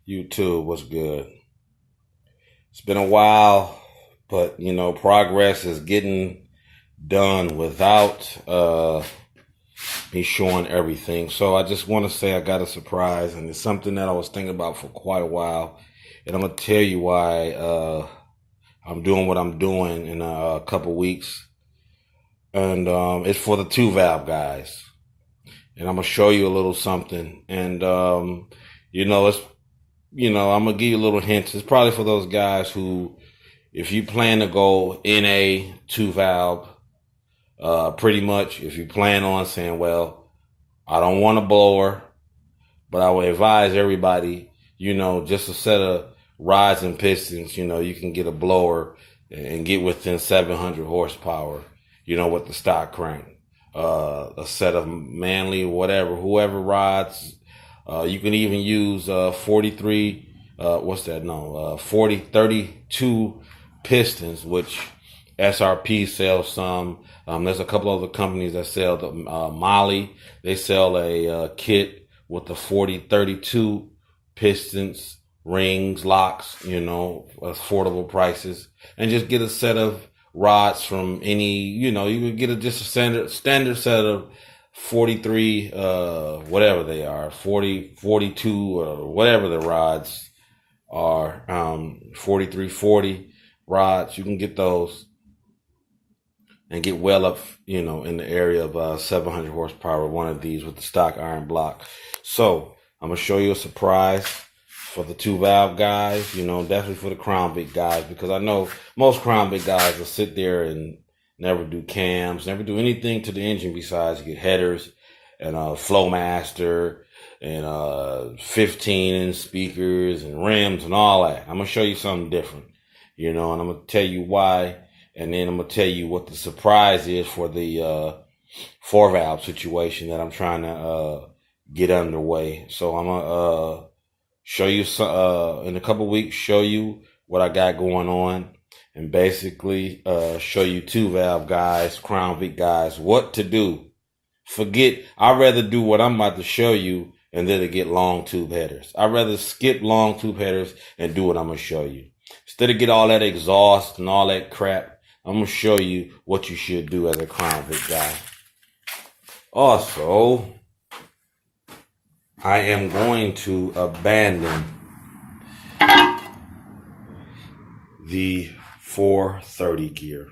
YouTube, what's good? It's been a while, but progress is getting done without me showing everything. So I just want to say I got a surprise, and it's something that I was thinking about for quite a while, and I'm gonna tell you why I'm doing what I'm doing in a couple weeks, and it's for the two valve guys, and I'm gonna show you a little something, and it's I'm gonna give you a little hints. It's probably for those guys who, if you plan to go NA two valve, pretty much, if you plan on saying, well, I don't want a blower, but I would advise everybody, just a set of rods and pistons, you can get a blower and get within 700 horsepower, with the stock crank. A set of Manley, whoever rods. You can even use 43, 40, 32 pistons, which SRP sells some. There's a couple other companies that sell the Molly. They sell a kit with the 40, 32 pistons, rings, locks, affordable prices. And just get a set of rods from any, you can get just a standard set of 43, whatever they are, 40, 42, or whatever the rods are, 43, 40 rods. You can get those and get well up, in the area of 700 horsepower with one of these with the stock iron block. So I'm going to show you a surprise for the two valve guys, definitely for the Crown Vic guys, because I know most Crown Vic guys will sit there and never do cams, never do anything to the engine besides get headers and Flowmaster and 15-inch speakers and rims and all that. I'm going to show you something different, and I'm going to tell you why, and then I'm going to tell you what the surprise is for the four valve situation that I'm trying to get underway. So I'm going to show you in a couple weeks, show you what I got going on, and basically show you two valve guys, Crown Vic guys, what to do. I'd rather do what I'm about to show you and then to get long tube headers. I'd rather skip long tube headers and do what I'm going to show you. Instead of get all that exhaust and all that crap, I'm going to show you what you should do as a Crown Vic guy. Also, I am going to abandon the 430 gear.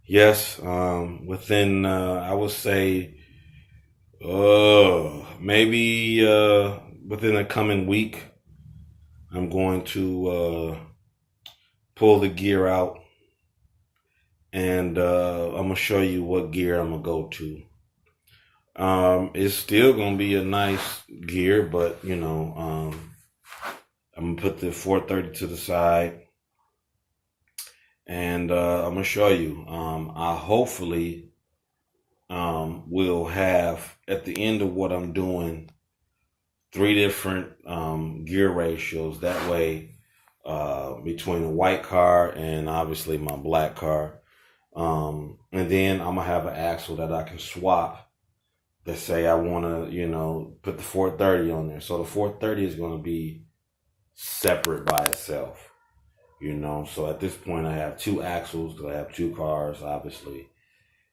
Yes, within, I would say, maybe within the coming week, I'm going to pull the gear out, and I'm going to show you what gear I'm going to go to. It's still going to be a nice gear, but, I'm going to put the 430 to the side. And I'm going to show you. I hopefully will have, at the end of what I'm doing, 3 different gear ratios. That way, between the white car and obviously my black car. And then I'm going to have an axle that I can swap. Let's say I want to, put the 430 on there. So the 430 is going to be separate by itself. So at this point I have 2 axles because I have 2 cars, obviously.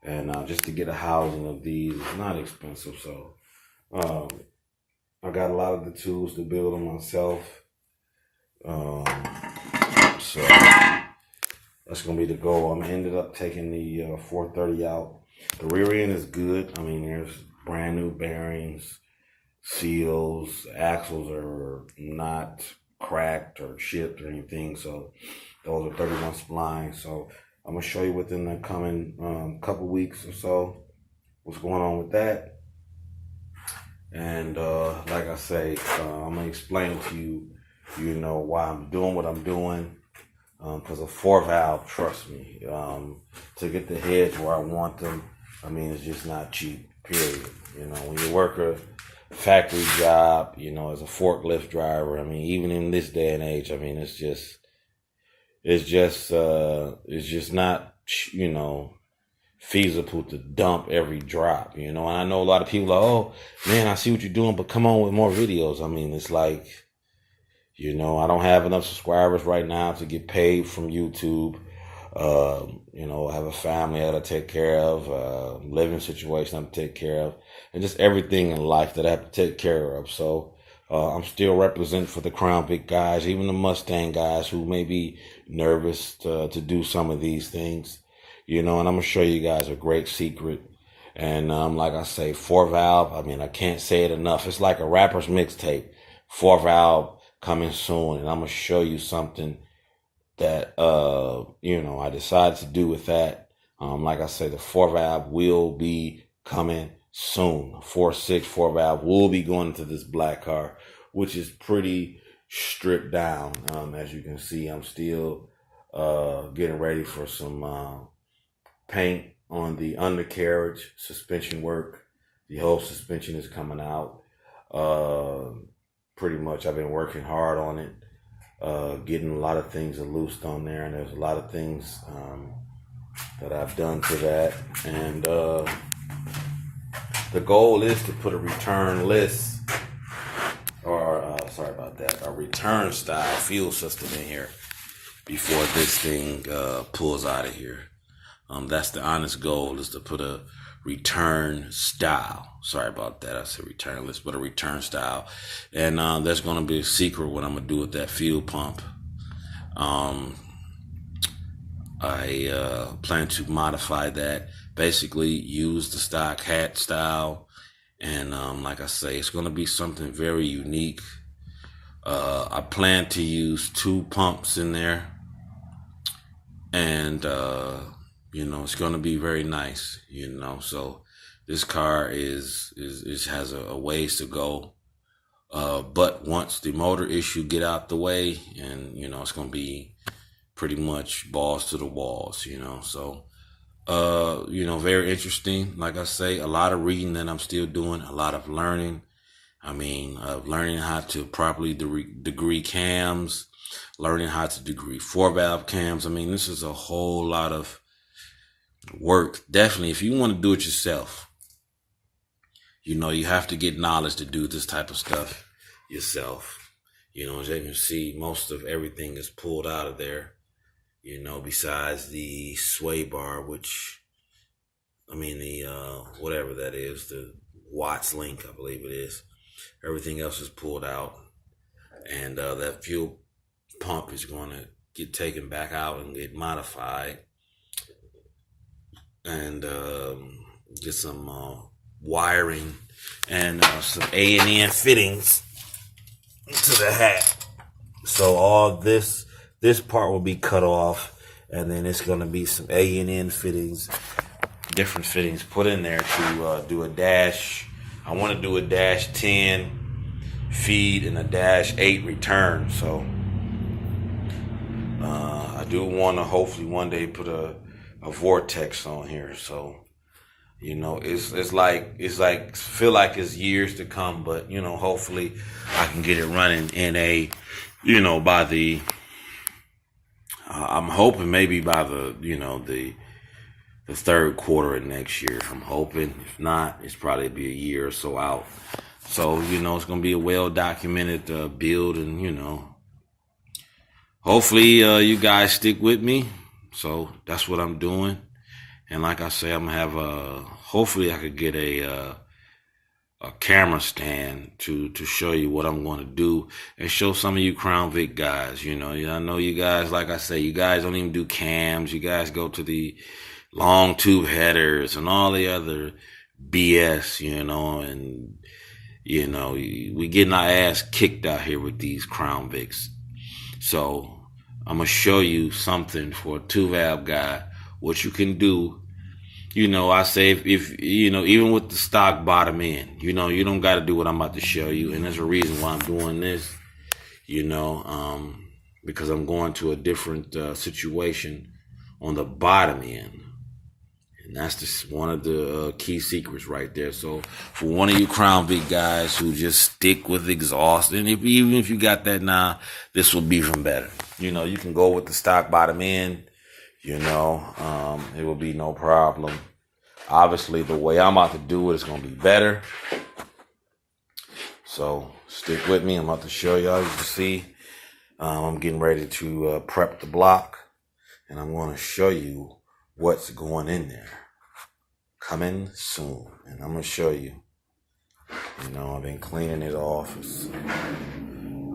And just to get a housing of these is not expensive. So I got a lot of the tools to build them myself. So that's going to be the goal. I ended up taking the 430 out. The rear end is good. I mean, there's brand new bearings, seals, axles are not cracked or chipped or anything, so those are 31 splines. So I'm gonna show you within the coming couple weeks or so what's going on with that, and like I say, I'm gonna explain to you why I'm doing what I'm doing, because a 4 valve, trust me, to get the heads where I want them, I mean, it's just not cheap, period. When you work a factory job, as a forklift driver, I mean, even in this day and age, I mean, it's just not, feasible to dump every drop, And I know a lot of people are, oh man, I see what you're doing, but come on with more videos. I mean, it's like, I don't have enough subscribers right now to get paid from YouTube. I have a family I got to take care of, living situation I have to take care of, and just everything in life that I have to take care of. So I'm still representing for the Crown Vic guys, even the Mustang guys who may be nervous to do some of these things, and I'm going to show you guys a great secret. And like I say, 4Valve, I mean, I can't say it enough. It's like a rapper's mixtape. 4Valve coming soon, and I'm going to show you something that, I decided to do with that. Like I say, the 4Valve will be coming soon. 4.6 4Valve will be going into this black car, which is pretty stripped down. As you can see, I'm still getting ready for some paint on the undercarriage, suspension work. The whole suspension is coming out. Pretty much I've been working hard on it. Getting a lot of things loosed on there, and there's a lot of things that I've done to that. And the goal is to put a return list, or a return style fuel system in here before this thing pulls out of here. That's the honest goal, is to put a return style. Sorry about that. I said return list, but a return style. And there's going to be a secret what I'm going to do with that fuel pump. I plan to modify that, basically use the stock hat style. And like I say, it's going to be something very unique. I plan to use 2 pumps in there. And it's going to be very nice, so this car has a ways to go. But once the motor issue get out the way, and, it's going to be pretty much balls to the walls, so, very interesting. Like I say, a lot of reading that I'm still doing, a lot of learning. I mean, learning how to properly degree cams, learning how to degree 4Valve cams. I mean, this is a whole lot of work. Definitely, if you want to do it yourself, you have to get knowledge to do this type of stuff yourself. As you can see, most of everything is pulled out of there, besides the sway bar, which, the, whatever that is, the Watts link, I believe it is. Everything else is pulled out. And that fuel pump is going to get taken back out and get modified. And get some wiring and some A&N fittings to the hat. So all this part will be cut off, and then it's going to be some A&N fittings, different fittings put in there to do a dash. I want to do a dash 10 feed and a dash 8 return. So I do want to hopefully one day put a vortex on here. So, it's like feel like it's years to come, but hopefully I can get it running in a, by the, I'm hoping maybe by the, the third quarter of next year. I'm hoping. If not, it's probably be a year or so out. So, it's going to be a well-documented build, and, hopefully you guys stick with me. So that's what I'm doing. And like I say, I'm going to have hopefully I could get a camera stand to show you what I'm going to do, and show some of you Crown Vic guys. I know you guys, like I say, you guys don't even do cams. You guys go to the long tube headers and all the other BS, and, we getting our ass kicked out here with these Crown Vics. So I'm going to show you something for a 2Valve guy, what you can do. I say if even with the stock bottom end, you don't got to do what I'm about to show you. And there's a reason why I'm doing this, because I'm going to a different situation on the bottom end. And that's just one of the key secrets right there. So for one of you Crown Vic guys who just stick with exhaust, and even if you got that now, this will be even better. You can go with the stock bottom end. It will be no problem. Obviously, the way I'm about to do it is going to be better. So stick with me. I'm about to show y'all. As you can see, I'm getting ready to prep the block, and I'm going to show you what's going in there. Coming soon, and I'm going to show you. You know, I've been cleaning it off.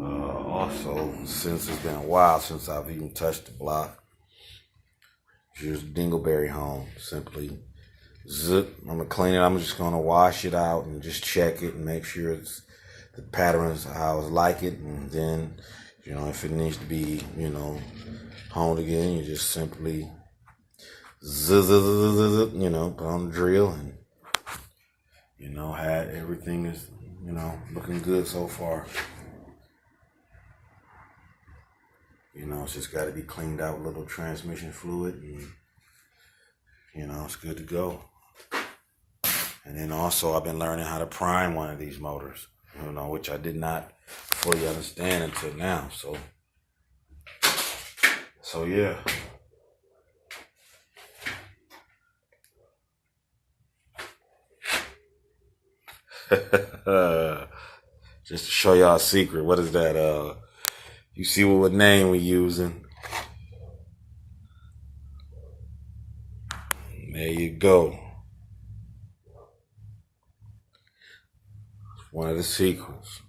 Also, since it's been a while since I've even touched the block, here's Dingleberry Home. Simply zip. I'm gonna clean it. I'm just gonna wash it out and just check it and make sure it's the pattern is how I like it. And then, you know, if it needs to be, you know, honed again, you just simply zip, you know, put on the drill, and you know, had everything is, you know, looking good so far. You know, it's just got to be cleaned out with a little transmission fluid, and you know, it's good to go. And then also, I've been learning how to prime one of these motors, you know, which I did not fully understand until now. So yeah. Just to show y'all a secret. What is that? You see what name we're using? There you go. One of the secrets.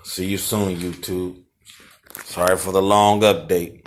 See you soon, YouTube. Sorry for the long update.